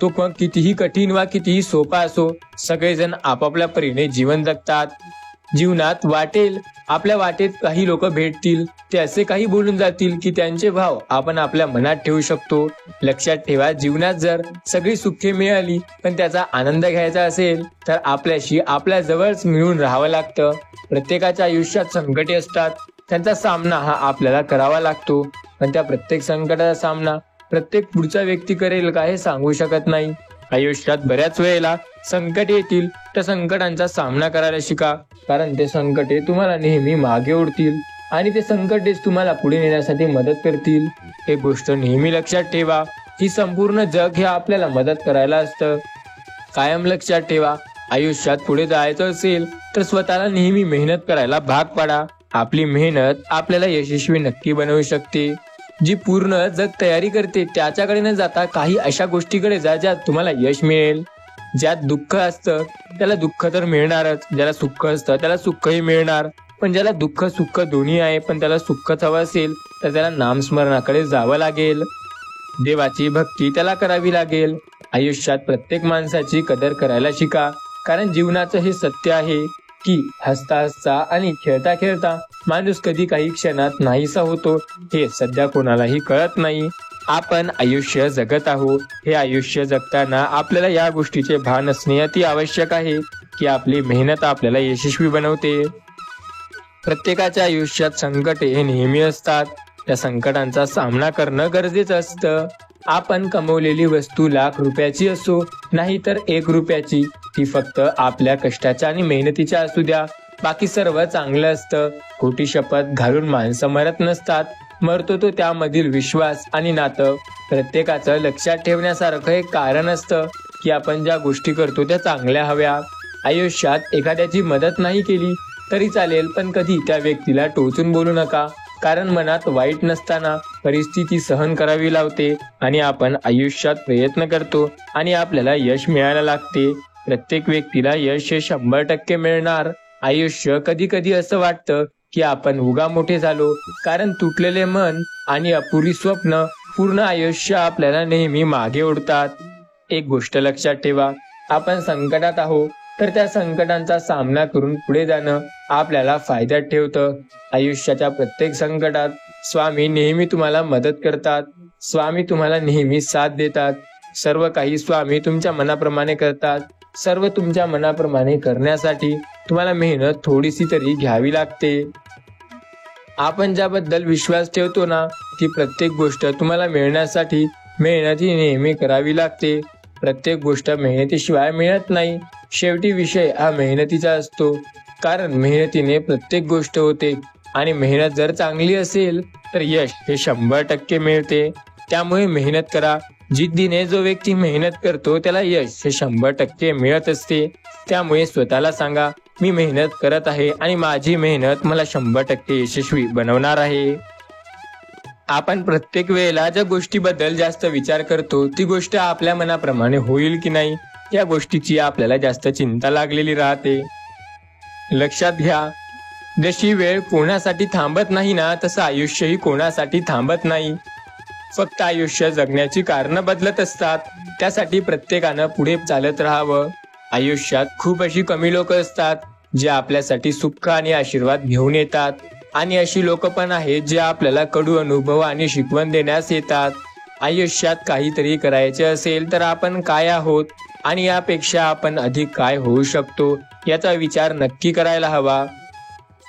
तो मग कितीही कठीण वा कितीही सोपा असो, सगळेजण आपापल्या परीने जीवन जगतात. जीवनात वाटेल आपल्या वाटेत काही लोक भेटतील, ते असे काही बोलून जातील की त्यांचे भाव आपण आपल्या मनात ठेवू शकतो. लक्षात ठेवा, जीवनात जर सगळी सुखे मिळाली पण त्याचा आनंद घ्यायचा असेल तर आपल्याशी आपल्या जवळच मिळून राहावं लागतं. प्रत्येकाच्या आयुष्यात संकटे असतात, त्यांचा सामना हा आपल्याला करावा लागतो. पण त्या प्रत्येक संकटाचा सामना प्रत्येक पुढचा व्यक्ती करेल का हे सांगू शकत नाही. आयुष्यात बऱ्याच वेळेला संकट येतील, त्या संकटांचा सामना करायला शिका, कारण ते संकटे तुम्हाला नेहमी मागे ओढतील आणि ते संकटेच तुम्हाला पुढे नेण्यासाठी मदत करतील. एक गोष्ट नेहमी लक्षात ठेवा, ही संपूर्ण जग हे आपल्याला मदत करायला असतं. कायम लक्षात ठेवा, आयुष्यात पुढे जायचं असेल तर स्वतःला नेहमी मेहनत करायला भाग पाडा. आपली मेहनत आपल्याला यशस्वी नक्की बनवू शकते. जी पूर्ण जग तयारी करते त्याच्याकडे न जाता काही अशा गोष्टीकडे जा ज्यात तुम्हाला यश मिळेल. ज्यात दुःख असतं त्याला दुःख तर मिळणारच, ज्याला सुख असतं त्याला सुखही मिळणार. पण ज्याला दुःख सुख दोन्ही आहे पण त्याला सुखच हवं असेल तर त्याला नामस्मरणाकडे जावं लागेल. देवाची भक्ती त्याला करावी लागेल. आयुष्यात प्रत्येक माणसाची कदर करायला शिका, कारण जीवनाचं हे सत्य आहे की हसता हसता आणि खेळता खेळता माणूस कधी काही क्षणात नाहीसा होतो हे सध्या कोणालाही कळत नाही. आपण आयुष्य जगत आहोत. हे आयुष्य जगताना आपल्याला या गोष्टीचे भान असणे अति आवश्यक आहे की आपली मेहनत आपल्याला यशस्वी बनवते. प्रत्येकाच्या आयुष्यात संकटे हे नेहमी असतात. त्या संकटांचा सामना करणं गरजेचं असतं. आपण कमवलेली वस्तू लाख रुपयाची असो नाही तर 1 रुपयाची, ती फक्त आपल्या कष्टाच्या आणि मेहनतीच्या असू द्या, बाकी सर्व चांगलं असतं. खोटी शपथ घालून माणसं मरत नसतात, मरतो तो त्यामधील विश्वास आणि नातं. प्रत्येकाचं लक्षात ठेवण्यासारखं एक कारण असतं की आपण ज्या गोष्टी करतो त्या चांगल्या हव्या. आयुष्यात एखाद्याची मदत नाही केली तरी चालेल, पण कधी त्या व्यक्तीला टोचून बोलू नका, कारण मनात वाईट नसताना परिस्थिती सहन करावी लावते आणि आपण आयुष्यात प्रयत्न करतो आणि आपल्याला यश मिळायला लागते. प्रत्येक व्यक्तीला यश हे 100% मिळणार. आयुष्य कधी कधी असं वाटतं की आपण उगा मोठे झालो, कारण तुटलेले मन आणि अपुरी स्वप्न पूर्ण आयुष्य आपल्याला नेहमी मागे ओढतात. एक गोष्ट लक्षात ठेवा, आपण संकटात आहोत तर त्या संकटांचा सामना करून पुढे जाणं आपल्याला फायद्यात ठेवतं. आयुष्याच्या प्रत्येक संकटात स्वामी नेहमी तुम्हाला मदत करतात. स्वामी तुम्हाला नेहमी साथ देतात. सर्व काही स्वामी तुमच्या मनाप्रमाणे करतात. सर्व तुमच्या मनाप्रमाणे करण्यासाठी तुम्हाला मेहनत थोडीशी तरी घ्यावी लागते. आपण ज्याबद्दल विश्वास ठेवतो ना, ती प्रत्येक गोष्ट तुम्हाला मिळण्यासाठी मेहनत ही नेहमी करावी लागते. प्रत्येक गोष्ट मेहनतीशिवाय मिळत नाही. शेवटी विषय हा मेहनतीचा असतो, कारण मेहनतीने प्रत्येक गोष्ट होते आणि मेहनत जर चांगली असेल तर यश हे 100% मिळते. त्यामुळे मेहनत करा. जिद्दीने जो व्यक्ती मेहनत करतो त्याला यश हे 100% मिळत असते. त्यामुळे स्वतःला सांगा, मी मेहनत करत आहे आणि माझी मेहनत मला 100% यशस्वी बनवणार आहे. आपण प्रत्येक वेळेला ज्या गोष्टीबद्दल जास्त विचार करतो ती गोष्ट आपल्या मनाप्रमाणे होईल की नाही या गोष्टीची आपल्याला जास्त चिंता लागलेली राहते. लक्षात घ्या, जशी वेळ कोणासाठी थांबत नाही ना, तसं आयुष्यही कोणासाठी थांबत नाही. फक्त आयुष्य जगण्याची कारणं बदलत असतात. त्यासाठी प्रत्येकानं पुढे चालत राहावं. आयुष्यात खूप अशी कमी लोक असतात जे आपल्यासाठी सुख आणि आशीर्वाद घेऊन येतात, आणि अशी लोक पण आहेत जे आपल्याला कडू अनुभव आणि शिकवण देण्यास येतात. आयुष्यात काहीतरी करायचे असेल तर आपण काय आहोत आणि यापेक्षा आपण अधिक काय होऊ शकतो याचा विचार नक्की करायला हवा.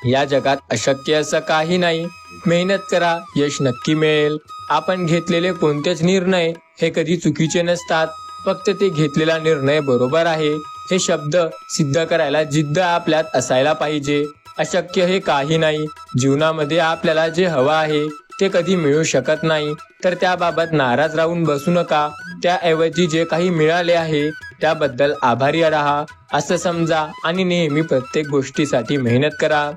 या जगात अशक्य असं काही नाही. मेहनत करा, यश नक्की मिळेल. आपण घेतलेले कोणतेच निर्णय हे कधी चुकीचे नसतात. फक्त ते घेतलेला निर्णय बरोबर आहे हे शब्द सिद्ध करायला जिद्द आपल्यात असायला पाहिजे. अशक्य हे काही नाही. जीवनामध्ये आपल्याला जे हवं आहे ते कधी मिळू शकत नाही, तर त्याबाबत नाराज राहून बसू नका. त्याऐवजी जे काही मिळाले आहे त्याबद्दल आभारी राहा असं समजा आणि नेहमी प्रत्येक गोष्टीसाठी मेहनत करा.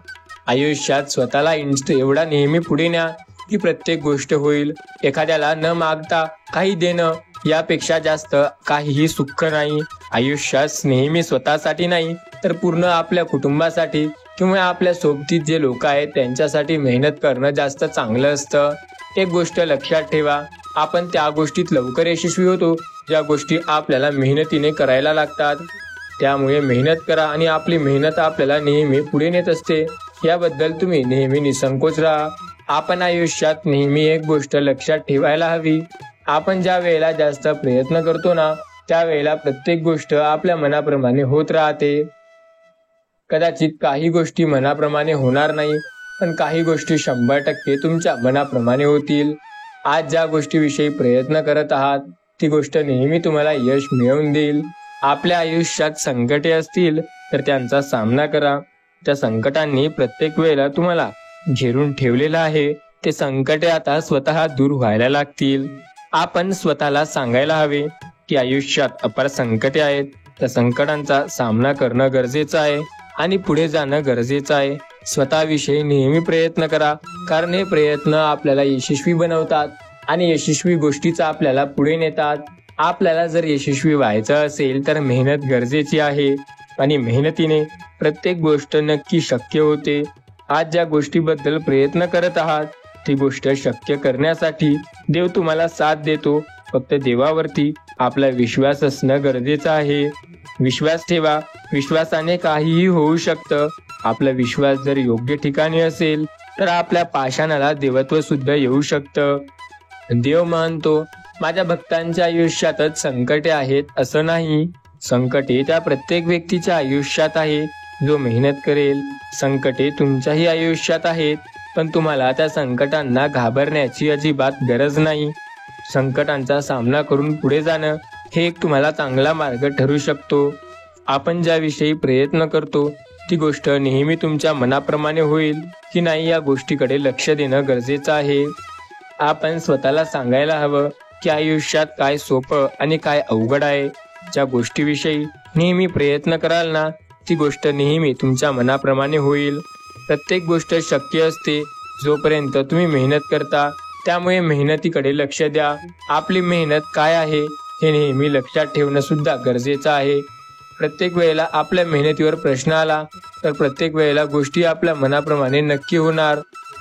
आयुष्यात स्वतःला एवढा नेहमी पुढे न्या की प्रत्येक गोष्ट होईल. एखाद्याला न मागता काही देणं यापेक्षा जास्त काहीही सुख नाही. आयुष्यात नेहमी स्वतःसाठी नाही तर पूर्ण आपल्या कुटुंबासाठी किंवा आपल्या सोबतीत जे लोक आहेत त्यांच्यासाठी मेहनत करणं जास्त चांगलं असतं. एक गोष्ट लक्षात ठेवा, आपण त्या गोष्टीत लवकर यशस्वी होतो ज्या गोष्टी आपल्याला मेहनतीने करायला लागतात. त्यामुळे मेहनत करा आणि आपली मेहनत आपल्याला नेहमी पुढे नेत असते. याबद्दल तुम्ही नेहमी निसंकोच राहा. आपण आयुष्यात नेहमी एक गोष्ट लक्षात ठेवायला हवी, आपण ज्या वेळेला जास्त प्रयत्न करतो ना त्यावेळेला प्रत्येक गोष्ट आपल्या मनाप्रमाणे होत राहते. कदाचित काही गोष्टी मनाप्रमाणे होणार नाही, पण काही गोष्टी 100% तुमच्या मनाप्रमाणे होतील. आज ज्या गोष्टीविषयी प्रयत्न करत आहात ती गोष्ट नेहमी तुम्हाला यश मिळवून देईल. आपल्या आयुष्यात संकटे असतील तर त्यांचा सामना करा. त्या संकटांनी प्रत्येक वेळेला तुम्हाला घेरून ठेवलेलं आहे. ते संकटे आता स्वतः दूर व्हायला लागतील. आपण स्वतःला सांगायला हवे की आयुष्यात अपार संकटे आहेत. त्या संकटांचा सामना करणं गरजेचं आहे आणि पुढे जाणं गरजेचं आहे. स्वतःविषयी नेहमी प्रयत्न करा, कारण हे प्रयत्न आपल्याला यशस्वी बनवतात आणि यशस्वी गोष्टीचा आपल्याला पुढे नेतात. आपल्याला जर यशस्वी व्हायचं असेल तर मेहनत गरजेची आहे आणि मेहनतीने प्रत्येक गोष्ट नक्की शक्य होते. आज ज्या गोष्टीबद्दल प्रयत्न करत आहात ती गोष्ट शक्य करण्यासाठी देव तुम्हाला साथ देतो. फक्त देवावरती आपला विश्वास असणं गरजेचं आहे. विश्वास ठेवा, विश्वासाने काहीही होऊ शकतं. आपला विश्वास जर योग्य ठिकाणी असेल तर आपल्या पाषाणाला देवत्व सुद्धा येऊ शकतं. देव म्हणतो, माझ्या भक्तांच्या आयुष्यातच संकटे आहेत असं नाही. संकटे त्या प्रत्येक व्यक्तीच्या आयुष्यात आहे जो मेहनत करेल. संकटे तुमच्याही आयुष्यात आहेत, पण तुम्हाला त्या संकटांना घाबरण्याची अजिबात गरज नाही. संकटांचा सामना करून पुढे जाणं हे एक तुम्हाला चांगला मार्ग ठरू शकतो. आपण ज्याविषयी प्रयत्न करतो ती गोष्ट नेहमी तुमच्या मनाप्रमाणे होईल की नाही या गोष्टीकडे लक्ष देणं गरजेचं आहे. आपण स्वतःला सांगायला हवं की आयुष्यात काय सोपं आणि काय अवघड आहे. ज्या गोष्टीविषयी नेहमी प्रयत्न कराल ना ती गोष्ट नेहमी तुमच्या मनाप्रमाणे होईल. प्रत्येक गोष्ट शक्य असते जोपर्यंत तुम्ही मेहनत करता. त्यामुळे मेहनतीकडे लक्ष द्या. आपली मेहनत काय आहे हे नेहमी लक्षात ठेवणं सुद्धा गरजेचं आहे. प्रत्येक वेळेला आपल्या मेहनतीवर प्रश्न आला तर प्रत्येक वेळेला गोष्टी आपल्या मनाप्रमाणे नक्की होणार.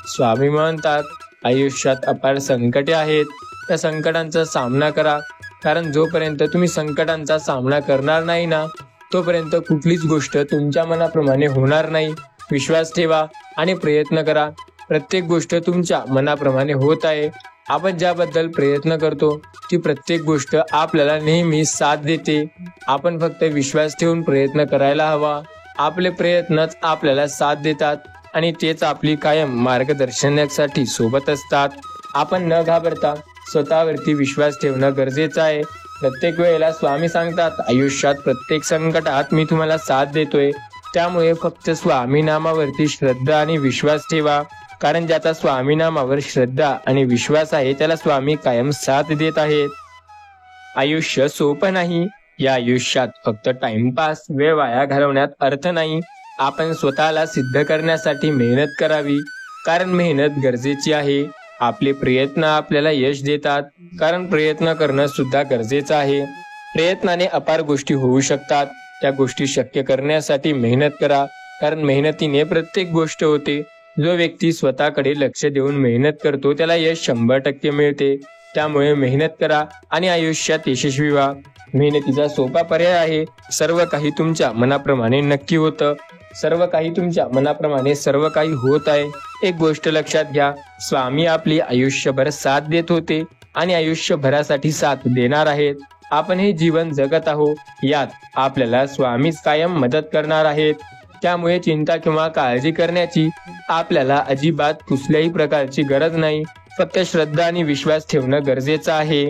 स्वामी म्हणतात, आयुष्यात अपार संकटे आहेत, त्या संकटांचा सामना करा. कारण जोपर्यंत तुम्ही संकटांचा सामना करणार नाही ना तोपर्यंत कुठलीच गोष्ट तुमच्या मनाप्रमाणे होणार नाही. विश्वास ठेवा आणि प्रयत्न करा. प्रत्येक गोष्ट तुमच्या मनाप्रमाणे होत आहे. आपण ज्याबद्दल प्रयत्न करतो ती प्रत्येक गोष्ट आपल्याला नेहमी साथ देते. आपण फक्त विश्वास ठेवून प्रयत्न करायला हवा. आपले प्रयत्नच आपल्याला साथ देतात आणि तेच आपली कायम मार्गदर्शनासाठी सोबत असतात. आपण न घाबरता स्वतःवरती विश्वास ठेवणं गरजेचं आहे. प्रत्येक वेळेला स्वामी सांगतात, आयुष्यात प्रत्येक संकटात मी तुम्हाला साथ देतोय. त्यामुळे फक्त स्वामी नामावरती श्रद्धा आणि विश्वास ठेवा. कारण ज्याचा स्वामी नामावर श्रद्धा आणि विश्वास आहे त्याला स्वामी कायम साथ देत आहेत. आयुष्य सोपं नाही. या आयुष्यात फक्त टाइमपास वेळ वाया घालवण्यात अर्थ नाही. आपण स्वतःला सिद्ध करण्यासाठी मेहनत करावी, कारण मेहनत गरजेची आहे. आपले प्रयत्न आपल्याला यश देतात, कारण प्रयत्न करणं सुद्धा गरजेचं आहे. प्रयत्नाने अपार गोष्टी होऊ शकतात. त्या गोष्टी शक्य करण्यासाठी मेहनत करा, कारण मेहनतीने प्रत्येक गोष्ट होते. जो व्यक्ती स्वतःकडे लक्ष देऊन मेहनत करतो त्याला यश 100% मिळते. त्यामुळे मेहनत करा आणि आयुष्यात यशस्वी व्हा. मेहनतीचा सोपा पर्याय आहे. सर्व काही तुमच्या मनाप्रमाणे नक्की होतं. सर्व काही तुमच्या मनाप्रमाणे सर्व काही होत आहे. एक गोष्ट लक्षात घ्या, स्वामी आपली आयुष्यभर साथ देत होते आणि आयुष्यभरासाठी साथ देणार आहेत. आपण हे जीवन जगत आहोत, यात आपल्याला स्वामीच कायम मदत करणार आहेत. त्यामुळे चिंता किंवा काळजी करण्याची आपल्याला अजिबात कुठल्याही प्रकारची गरज नाही. फक्त श्रद्धा आणि विश्वास ठेवणं गरजेचं आहे.